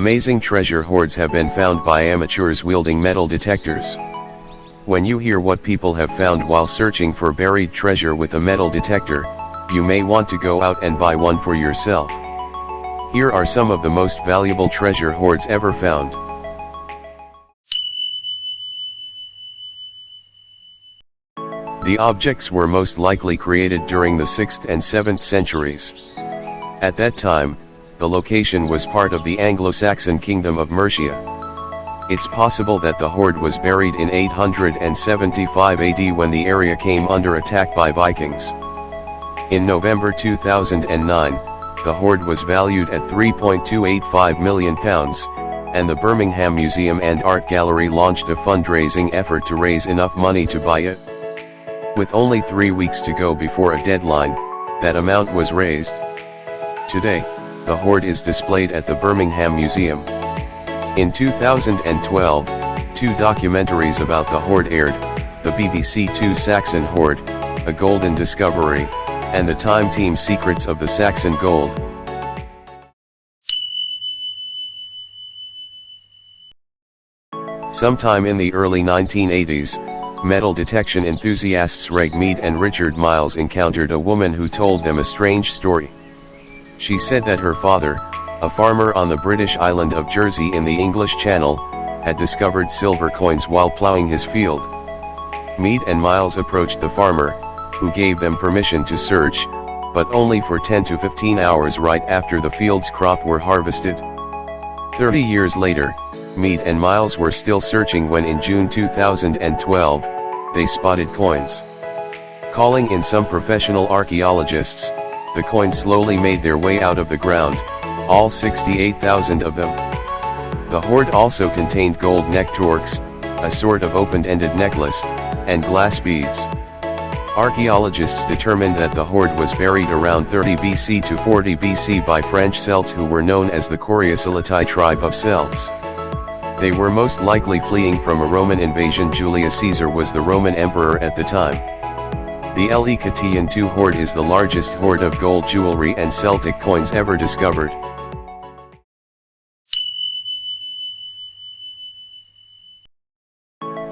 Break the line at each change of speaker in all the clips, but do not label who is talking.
Amazing treasure hoards have been found by amateurs wielding metal detectors. When you hear what people have found while searching for buried treasure with a metal detector, you may want to go out and buy one for yourself. Here are some of the most valuable treasure hoards ever found. The objects were most likely created during the 6th and 7th centuries. At that time, the location was part of the Anglo-Saxon kingdom of Mercia. It's possible that the hoard was buried in 875 AD when the area came under attack by Vikings. In November 2009, the hoard was valued at £3.285 million, and the Birmingham Museum and Art Gallery launched a fundraising effort to raise enough money to buy it. With only 3 weeks to go before a deadline, that amount was raised. Today, the hoard is displayed at the Birmingham Museum. In 2012, 2 documentaries about the hoard aired, the BBC 2 Saxon Hoard, A Golden Discovery, and the Time Team Secrets of the Saxon Gold. Sometime in the early 1980s, metal detection enthusiasts Reg Mead and Richard Miles encountered a woman who told them a strange story. She said that her father, a farmer on the British island of Jersey in the English Channel, had discovered silver coins while ploughing his field. Mead and Miles approached the farmer, who gave them permission to search, but only for 10 to 15 hours right after the field's crop were harvested. 30 years later, Mead and Miles were still searching when in June 2012, they spotted coins. Calling in some professional archaeologists, the coins slowly made their way out of the ground, all 68,000 of them. The hoard also contained gold neck torques, a sort of open-ended necklace, and glass beads. Archaeologists determined that the hoard was buried around 30 BC to 40 BC by French Celts who were known as the Coriacellatai tribe of Celts. They were most likely fleeing from a Roman invasion. Julius Caesar was the Roman emperor at the time. The Catian II hoard is the largest hoard of gold jewelry and Celtic coins ever discovered.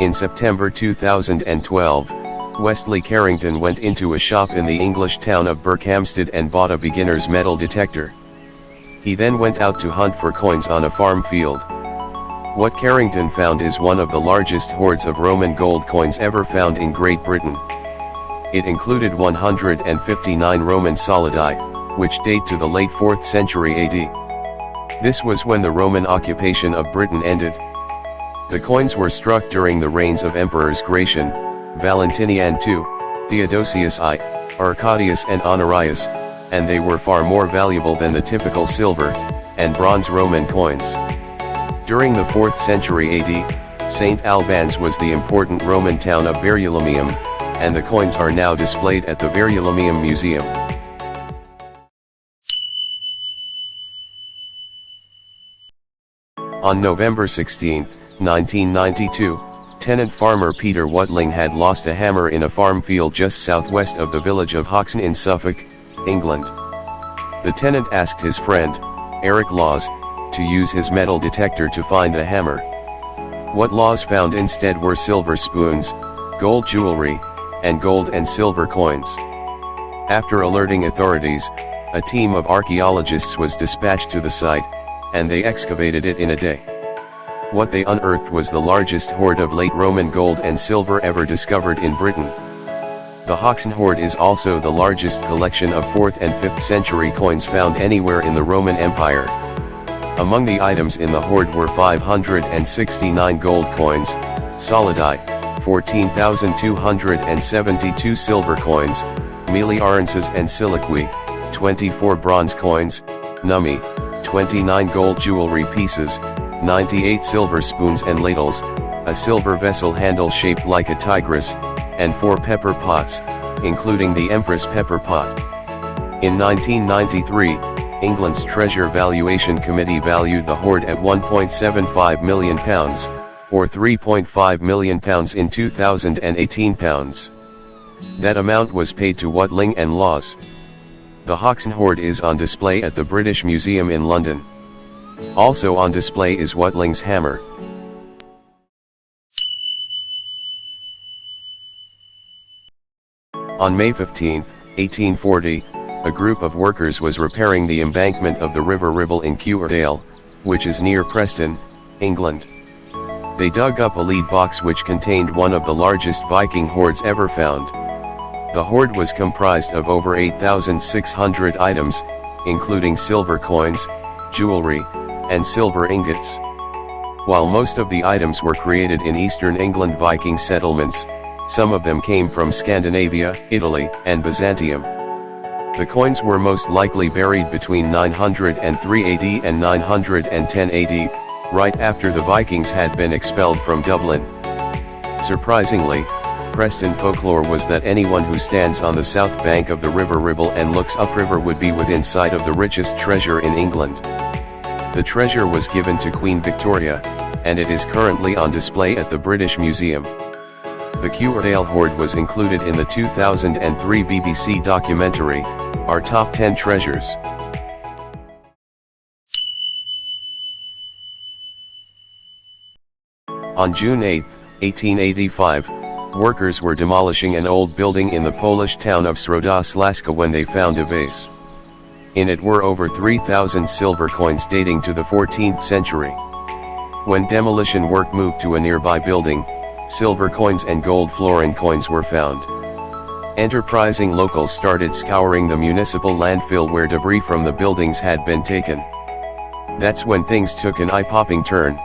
In September 2012, Wesley Carrington went into a shop in the English town of Berkhamsted and bought a beginner's metal detector. He then went out to hunt for coins on a farm field. What Carrington found is one of the largest hoards of Roman gold coins ever found in Great Britain. It included 159 Roman solidi, which date to the late 4th century AD. This was when the Roman occupation of Britain ended. The coins were struck during the reigns of Emperors Gratian, Valentinian II, Theodosius I, Arcadius and Honorius, and they were far more valuable than the typical silver and bronze Roman coins. During the 4th century AD, St. Albans was the important Roman town of Verulamium, and the coins are now displayed at the Verulamium Museum. On November 16, 1992, tenant farmer Peter Watling had lost a hammer in a farm field just southwest of the village of Hoxton in Suffolk, England. The tenant asked his friend, Eric Laws, to use his metal detector to find the hammer. What Laws found instead were silver spoons, gold jewelry, and gold and silver coins. After alerting authorities, a team of archaeologists was dispatched to the site, and they excavated it in a day. What they unearthed was the largest hoard of late Roman gold and silver ever discovered in Britain. The Hoxton hoard is also the largest collection of 4th and 5th century coins found anywhere in the Roman Empire. Among the items in the hoard were 569 gold coins, solidi, 14,272 silver coins, miliarenses and siliqui, 24 bronze coins, nummi, 29 gold jewelry pieces, 98 silver spoons and ladles, a silver vessel handle shaped like a tigress, and 4 pepper pots, including the Empress pepper pot. In 1993, England's Treasure Valuation Committee valued the hoard at £1.75 million, or £3.5 million in 2018 pounds. That amount was paid to Watling and Laws. The Hoxton hoard is on display at the British Museum in London. Also on display is Watling's hammer. On May 15, 1840, a group of workers was repairing the embankment of the River Ribble in Curedale, which is near Preston, England. They dug up a lead box which contained one of the largest Viking hoards ever found. The hoard was comprised of over 8,600 items, including silver coins, jewelry, and silver ingots. While most of the items were created in eastern England Viking settlements, some of them came from Scandinavia, Italy, and Byzantium. The coins were most likely buried between 903 AD and 910 AD, right after the Vikings had been expelled from Dublin. Surprisingly, Preston folklore was that anyone who stands on the south bank of the River Ribble and looks upriver would be within sight of the richest treasure in England. The treasure was given to Queen Victoria, and it is currently on display at the British Museum. The Curedale hoard was included in the 2003 BBC documentary, Our Top 10 Treasures. On June 8, 1885, workers were demolishing an old building in the Polish town of Środa when they found a vase. In it were over 3,000 silver coins dating to the 14th century. When demolition work moved to a nearby building, silver coins and gold florin coins were found. Enterprising locals started scouring the municipal landfill where debris from the buildings had been taken. That's when things took an eye-popping turn.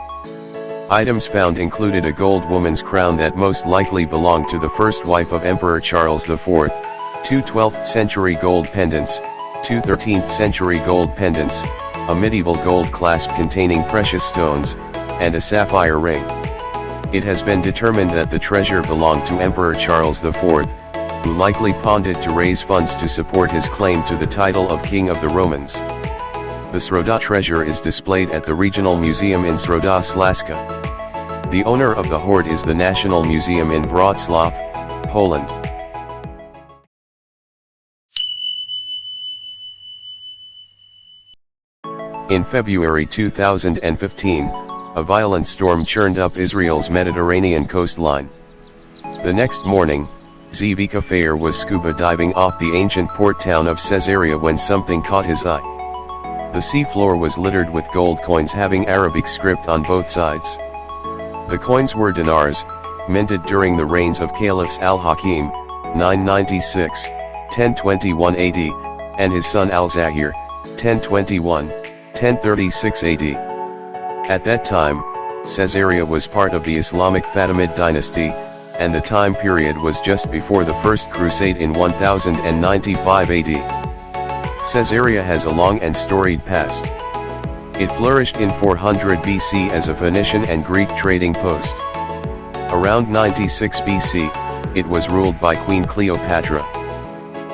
Items found included a gold woman's crown that most likely belonged to the first wife of Emperor Charles IV, 2 12th century gold pendants, 2 13th century gold pendants, a medieval gold clasp containing precious stones, and a sapphire ring. It has been determined that the treasure belonged to Emperor Charles IV, who likely pawned it to raise funds to support his claim to the title of King of the Romans. The Środa treasure is displayed at the Regional Museum in Środa. The owner of the hoard is the National Museum in Wrocław, Poland. In February 2015, a violent storm churned up Israel's Mediterranean coastline. The next morning, Zvika Fayer was scuba diving off the ancient port town of Caesarea when something caught his eye. The seafloor was littered with gold coins having Arabic script on both sides. The coins were dinars, minted during the reigns of Caliphs al-Hakim, 996, 1021 AD, and his son al-Zahir, 1021, 1036 AD. At that time, Caesarea was part of the Islamic Fatimid dynasty, and the time period was just before the First Crusade in 1095 AD. Caesarea has a long and storied past. It flourished in 400 BC as a Phoenician and Greek trading post. Around 96 BC, it was ruled by Queen Cleopatra.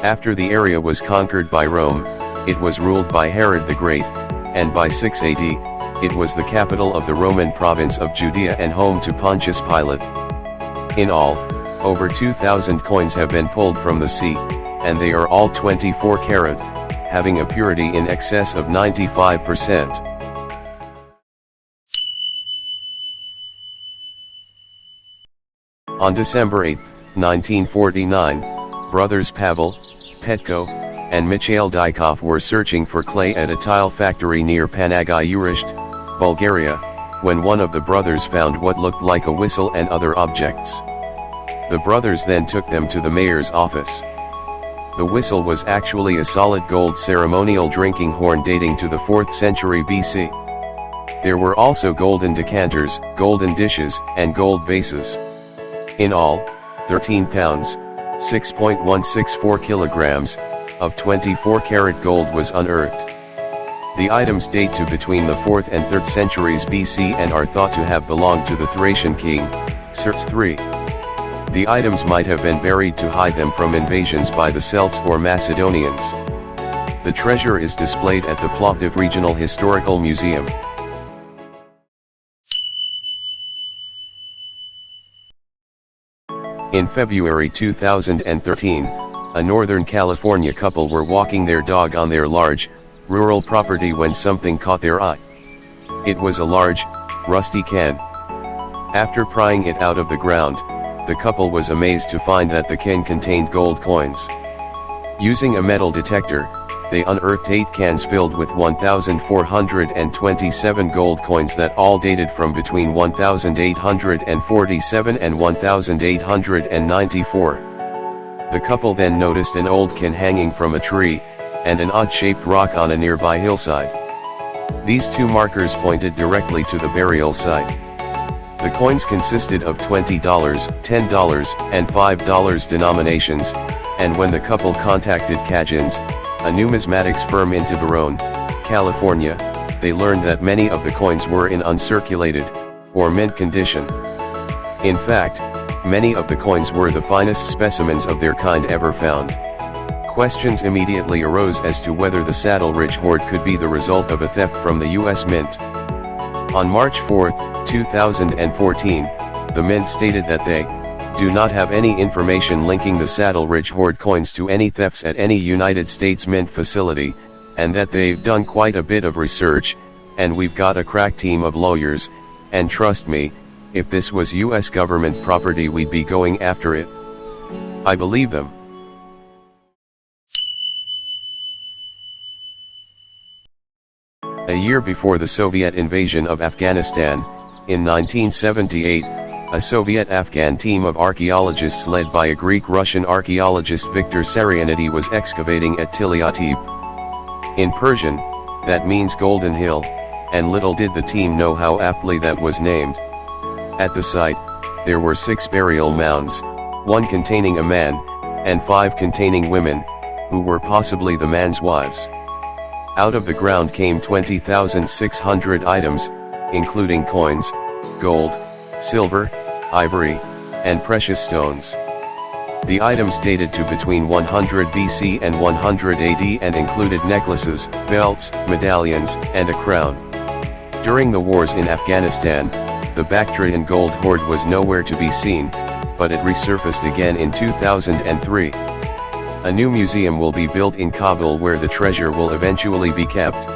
After the area was conquered by Rome, it was ruled by Herod the Great, and by 6 AD, it was the capital of the Roman province of Judea and home to Pontius Pilate. In all, over 2,000 coins have been pulled from the sea, and they are all 24 karat, having a purity in excess of 95%. On December 8, 1949, brothers Pavel, Petko, and Mikhail Dykov were searching for clay at a tile factory near Panagayurist, Bulgaria, when one of the brothers found what looked like a whistle and other objects. The brothers then took them to the mayor's office. The whistle was actually a solid gold ceremonial drinking horn dating to the 4th century BC. There were also golden decanters, golden dishes, and gold vases. In all, 13 pounds, 6.164 kilograms, of 24 karat gold was unearthed. The items date to between the 4th and 3rd centuries BC and are thought to have belonged to the Thracian king, Xerxes III. The items might have been buried to hide them from invasions by the Celts or Macedonians. The treasure is displayed at the Plovdiv Regional Historical Museum. In February 2013, a Northern California couple were walking their dog on their large, rural property when something caught their eye. It was a large, rusty can. After prying it out of the ground, the couple was amazed to find that the can contained gold coins. Using a metal detector, they unearthed 8 cans filled with 1,427 gold coins that all dated from between 1,847 and 1,894. The couple then noticed an old can hanging from a tree, and an odd-shaped rock on a nearby hillside. These two markers pointed directly to the burial site. The coins consisted of $20, $10, and $5 denominations, and when the couple contacted Cajans, a numismatics firm in Tiburon, California, they learned that many of the coins were in uncirculated, or mint condition. In fact, many of the coins were the finest specimens of their kind ever found. Questions immediately arose as to whether the Saddle Ridge hoard could be the result of a theft from the U.S. Mint. On March 4, 2014, the Mint stated that they do not have any information linking the Saddle Ridge hoard coins to any thefts at any United States Mint facility, and that they've done quite a bit of research, and we've got a crack team of lawyers, and trust me, if this was US government property we'd be going after it. I believe them. A year before the Soviet invasion of Afghanistan, in 1978, a Soviet-Afghan team of archaeologists led by a Greek-Russian archaeologist Viktor Sarianidi was excavating at Tiliatib. In Persian, that means Golden Hill, and little did the team know how aptly that was named. At the site, there were 6 burial mounds, 1 containing a man, and 5 containing women, who were possibly the man's wives. Out of the ground came 20,600 items, including coins, gold, silver, ivory, and precious stones. The items dated to between 100 BC and 100 AD and included necklaces, belts, medallions, and a crown. During the wars in Afghanistan, the Bactrian gold hoard was nowhere to be seen, but it resurfaced again in 2003. A new museum will be built in Kabul where the treasure will eventually be kept.